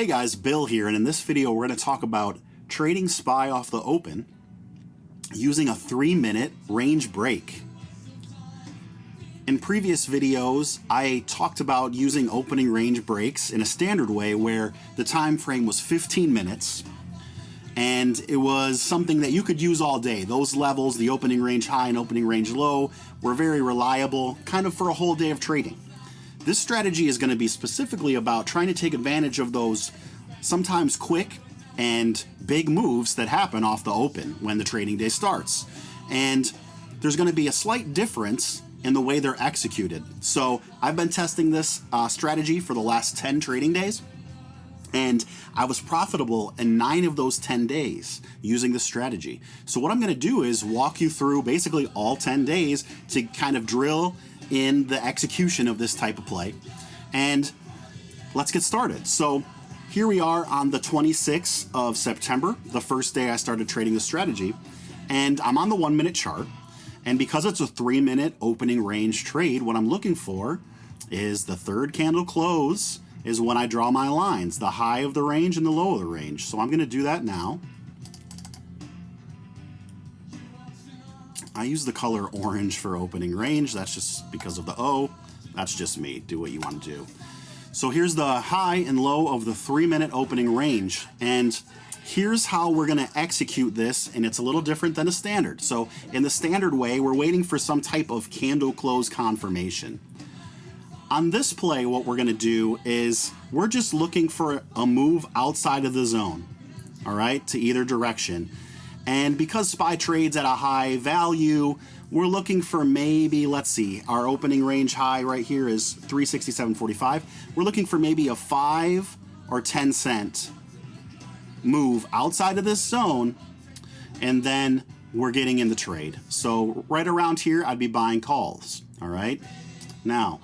Hey guys, Bill here, and in this video we're going to talk about trading SPY off the open using a 3-minute range break. In previous videos, I talked about using opening range breaks in a standard way where the time frame was 15 minutes and it was something that you could use all day. Those levels, the opening range high and opening range low, were very reliable, kind of for a whole day of trading. This strategy is going to be specifically about trying to take advantage of those sometimes quick and big moves that happen off the open when the trading day starts. And there's going to be a slight difference in the way they're executed. So I've been testing this strategy for the last 10 trading days, and I was profitable in 9 of those 10 days using this strategy. So what I'm going to do is walk you through basically all 10 days to kind of drill in the execution of this type of play. And let's get started. So here we are on the 26th of September, the first day I started trading the strategy, and I'm on the 1-minute chart. And because it's a 3-minute opening range trade, what I'm looking for is the third candle close is when I draw my lines, the high of the range and the low of the range. So I'm going to do that now. I use the color orange for opening range. That's just because of the O. That's just me. Do what you want to do. So here's the high and low of the 3-minute opening range. And here's how we're going to execute this, and it's a little different than a standard. So in the standard way, we're waiting for some type of candle close confirmation. On this play, what we're going to do is we're just looking for a move outside of the zone, all right, to either direction. And because SPY trades at a high value, we're looking for maybe, let's see, our opening range high right here is 367.45. We're looking for maybe a 5 or 10 cent move outside of this zone, and then we're getting in the trade. So right around here, I'd be buying calls, all right? Now,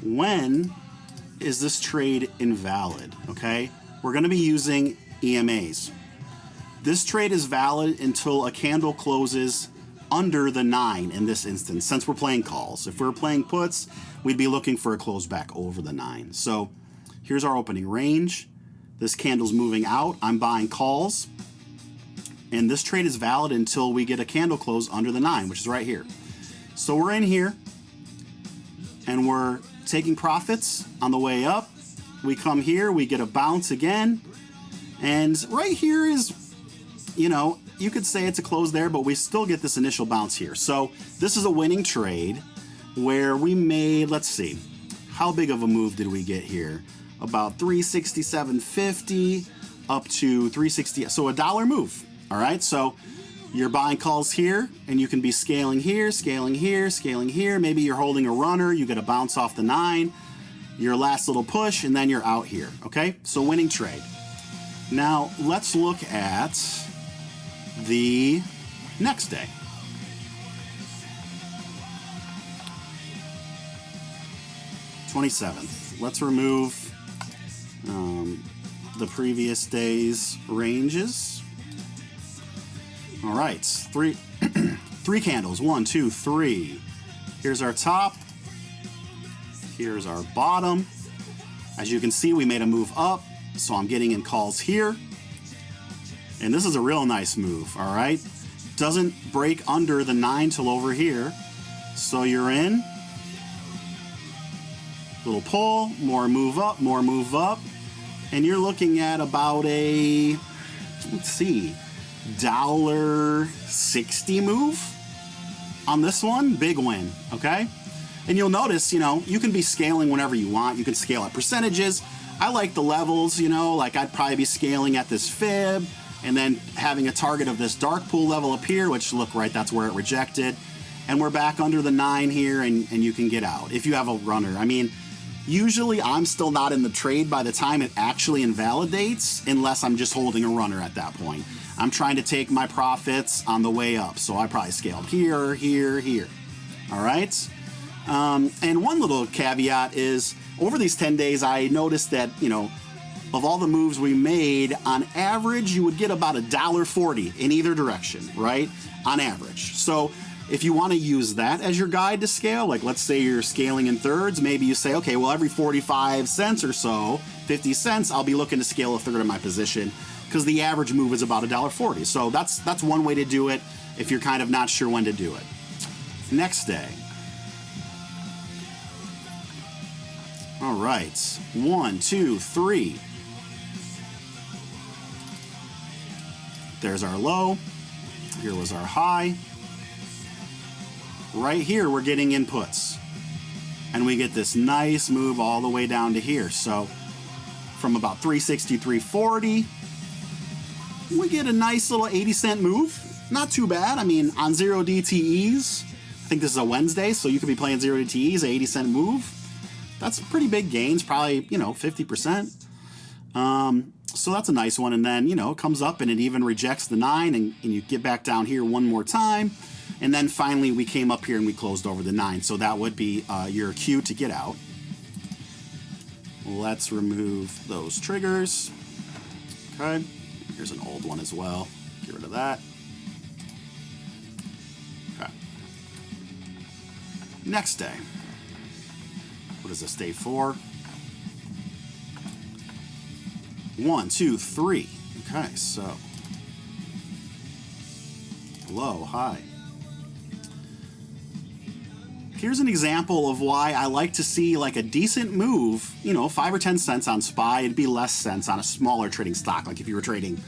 when is this trade invalid, okay? We're gonna be using EMAs. This trade is valid until a candle closes under the 9 in this instance, since we're playing calls. If we're playing puts, we'd be looking for a close back over the 9. So here's our opening range. This candle's moving out. I'm buying calls. And this trade is valid until we get a candle close under the 9, which is right here. So we're in here, and we're taking profits on the way up. We come here, we get a bounce again. And right here is, you know, you could say it's a close there, but we still get this initial bounce here. So this is a winning trade where we made, let's see, how big of a move did we get here? About 367.50 up to 360, so a $1 move, all right? So you're buying calls here, and you can be scaling here, scaling here, scaling here. Maybe you're holding a runner, you get a bounce off the 9, your last little push, and then you're out here, okay? So winning trade. Now, let's look at the next day. '27th. Let's remove the previous day's ranges. All right, three candles. 1, 2, 3. Here's our top. Here's our bottom. As you can see, we made a move up, so I'm getting in calls here. And this is a real nice move, all right? Doesn't break under the 9 till over here. So you're in. Little pull, more move up. And you're looking at about a, let's see, $1.60 move on this one. Big win, okay? And you'll notice, you know, you can be scaling whenever you want. You can scale at percentages. I like the levels, you know, like I'd probably be scaling at this fib, and then having a target of this dark pool level up here, which look right, that's where it rejected. And we're back under the 9 here, and you can get out if you have a runner. I mean, usually I'm still not in the trade by the time it actually invalidates, unless I'm just holding a runner at that point. I'm trying to take my profits on the way up, so I probably scaled here, here, here. All right? And one little caveat is, over these 10 days, I noticed that, you know, of all the moves we made, on average, you would get about $1.40 in either direction, right? On average. So If you want to use that as your guide to scale, like let's say you're scaling in thirds, maybe you say, okay, well, every 45 cents or so, 50 cents, I'll be looking to scale a third of my position because the average move is about $1.40. So that's one way to do it if you're kind of not sure when to do it. Next day. All right, 1, 2, 3. There's our low. Here was our high. Right here, we're getting inputs. And we get this nice move all the way down to here. So from about 360, 340, we get a nice little 80-cent move. Not too bad. I mean, on 0 DTEs, I think this is a Wednesday, so you could be playing 0 DTEs, a 80-cent move. That's pretty big gains, probably, 50%. So that's a nice one. And then, it comes up and it even rejects the 9 and you get back down here one more time. And then finally we came up here and we closed over the 9. So that would be your cue to get out. Let's remove those triggers. Okay. Here's an old one as well. Get rid of that. Okay. Next day. What is this, day 4? 1, 2, 3. Okay, so low, high. Here's an example of why I like to see like a decent move, 5 or 10 cents on SPY. It'd be less cents on a smaller trading stock. Like if you were trading,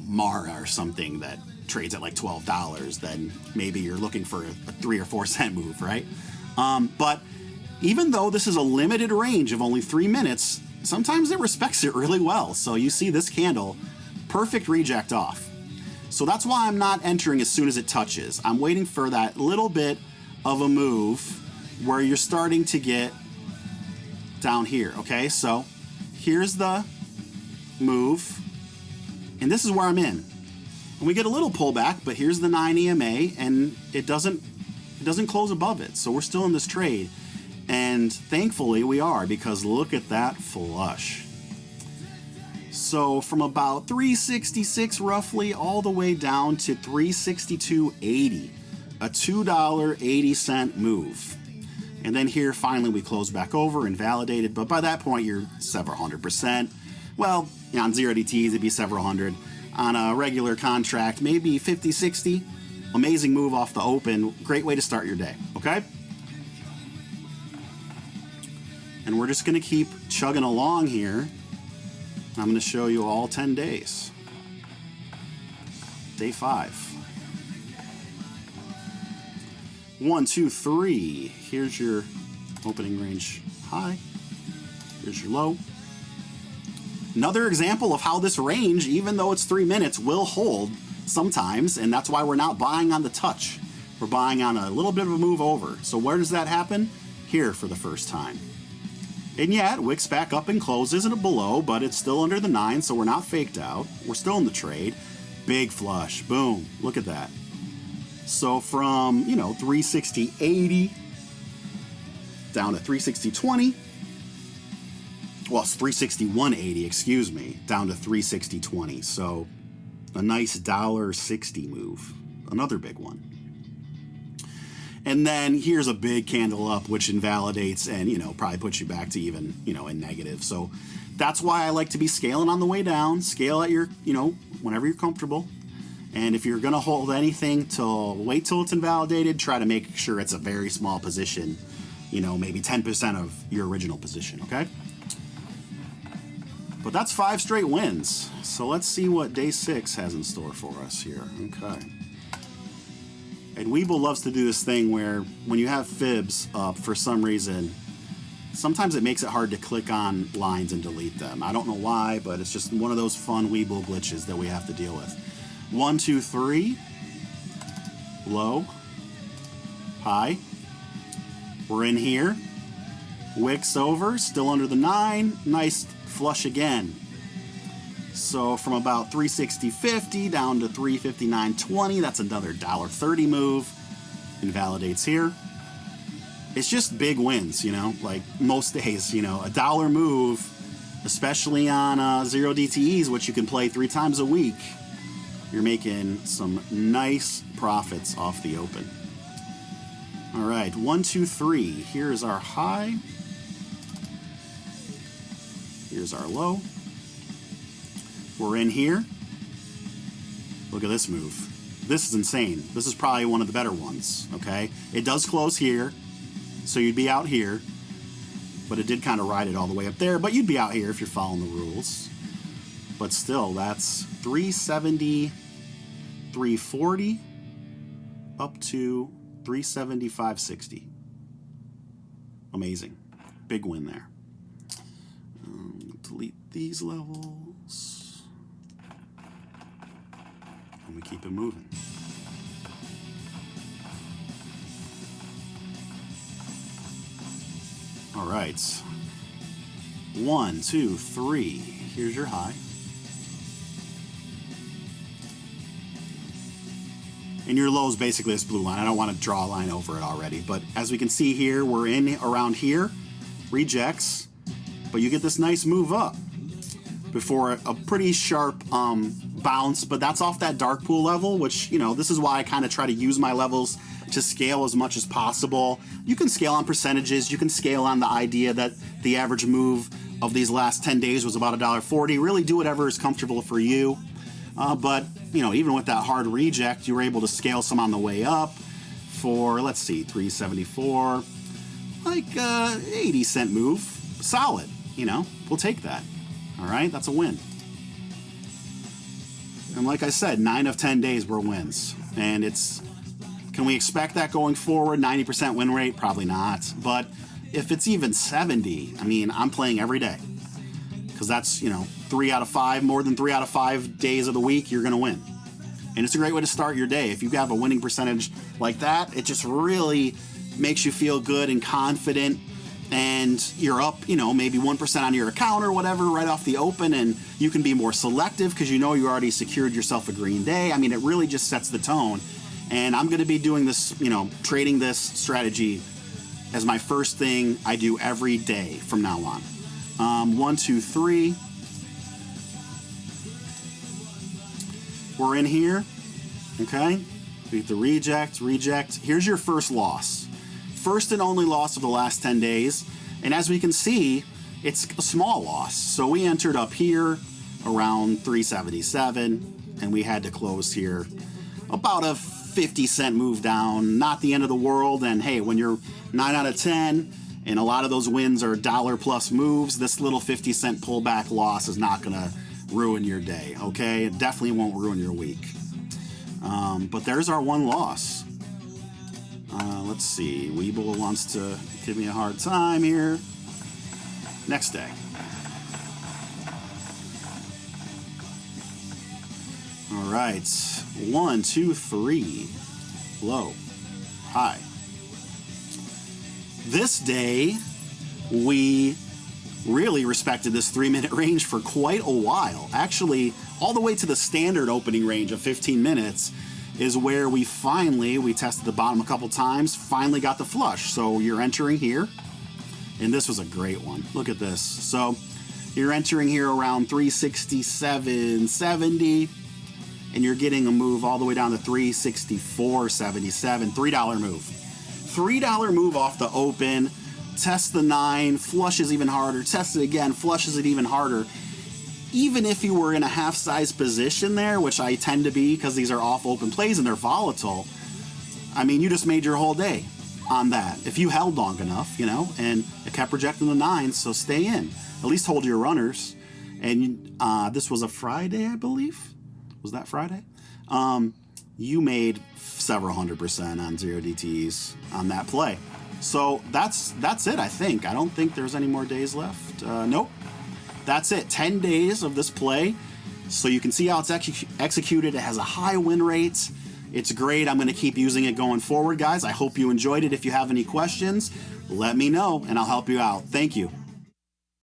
Mara or something that trades at like $12, then maybe you're looking for a 3 or 4 cent move, right? But even though this is a limited range of only 3 minutes, sometimes it respects it really well. So you see this candle, perfect reject off. So that's why I'm not entering as soon as it touches. I'm waiting for that little bit of a move where you're starting to get down here, okay? So here's the move, and this is where I'm in. And we get a little pullback, but here's the 9 EMA, and it doesn't close above it. So we're still in this trade. And thankfully we are, because look at that flush. So from about 366 roughly all the way down to 362.80, a $2.80 move. And then here finally we close back over and validated, but by that point you're several 100%. Well, on 0 DTs it'd be several hundred. On a regular contract, maybe 50, 60. Amazing move off the open. Great way to start your day, okay? And we're just going to keep chugging along here. I'm going to show you all 10 days. Day 5. 1, 2, 3. Here's your opening range high. Here's your low. Another example of how this range, even though it's 3 minutes, will hold sometimes. And that's why we're not buying on the touch. We're buying on a little bit of a move over. So where does that happen? Here for the first time. And yet, wicks back up and closes at below, but it's still under the 9, so we're not faked out. We're still in the trade. Big flush. Boom. Look at that. So from, 360.80 down to 360.20. Well, it's 361.80, excuse me, down to 360.20. So a nice $1.60 move. Another big one. And then here's a big candle up, which invalidates and, probably puts you back to even, in negative. So that's why I like to be scaling on the way down. Scale at your, whenever you're comfortable. And if you're going to hold anything wait till it's invalidated, try to make sure it's a very small position, maybe 10% of your original position, okay? But that's 5 straight wins. So let's see what day 6 has in store for us here. Okay. And Webull loves to do this thing where when you have fibs up for some reason, sometimes it makes it hard to click on lines and delete them. I don't know why, but it's just one of those fun Webull glitches that we have to deal with. 1, 2, 3. Low. High. We're in here. Wicks over, still under the 9. Nice flush again. So from about 360.50 down to 359.20, that's another $1.30 move. Invalidates here. It's just big wins, like most days, a dollar move, especially on 0 DTEs, which you can play 3 times a week. You're making some nice profits off the open. All right, 1, 2, 3. Here's our high. Here's our low. We're in here. Look at this move. This is insane. This is probably one of the better ones, okay? It does close here, so you'd be out here, but it did kind of ride it all the way up there, but you'd be out here if you're following the rules. But still, that's 370, 340, up to 375.60. Amazing. Big win there. Delete these levels. And we keep it moving. All right. 1, 2, 3. Here's your high. And your low is basically this blue line. I don't want to draw a line over it already, but as we can see here, we're in around here, rejects, but you get this nice move up before a pretty sharp bounce, but that's off that dark pool level, which, you know, this is why I kind of try to use my levels to scale as much as possible. You can scale on percentages, you can scale on the idea that the average move of these last 10 days was about $1.40. Really do whatever is comfortable for you. But, you know, even with that hard reject, you were able to scale some on the way up for, let's see, 374, like 80-cent move. Solid, you know, we'll take that. All right, that's a win. And like I said, 9 of 10 days were wins. And it's, can we expect that going forward? 90% win rate? Probably not. But if it's even 70, I mean, I'm playing every day. Because that's, you know, 3 out of 5, more than 3 out of 5 days of the week, you're going to win. And it's a great way to start your day. If you have a winning percentage like that, it just really makes you feel good and confident. And you're up, you know, maybe 1% on your account or whatever right off the open. And you can be more selective because you know you already secured yourself a green day. I mean, it really just sets the tone. And I'm going to be doing this, you know, trading this strategy as my first thing I do every day from now on. 1, 2, 3. We're in here, okay? Beat the reject, reject. Here's your first loss. First and only loss of the last 10 days. And as we can see, it's a small loss. So we entered up here around 377, and we had to close here about a 50-cent move down. Not the end of the world. And hey, when you're 9 out of 10, and a lot of those wins are $+ moves, this little 50-cent pullback loss is not going to ruin your day, okay? It definitely won't ruin your week. But there's our one loss. Let's see. Weeble wants to give me a hard time here. Next day. All right. 1, 2, 3. Low. High. This day, we really respected this 3-minute range for quite a while. Actually, all the way to the standard opening range of 15 minutes is where we tested the bottom a couple times, finally got the flush. So you're entering here, and this was a great one. Look at this. So you're entering here around 367.70, and you're getting a move all the way down to 364.77, $3 move. $3 move off the open, test the 9, flushes even harder, test it again, flushes it even harder. Even if you were in a half-size position there, which I tend to be because these are off open plays and they're volatile, I mean, you just made your whole day on that. If you held long enough, you know, and it kept rejecting the 9s, so stay in. At least hold your runners. And this was a Friday, I believe. Was that Friday? You made several 100% on 0 DTs on that play. So that's it, I think. I don't think there's any more days left. Nope. That's it. 10 days of this play. So you can see how it's executed. It has a high win rate. It's great. I'm going to keep using it going forward, guys. I hope you enjoyed it. If you have any questions, let me know, and I'll help you out. Thank you.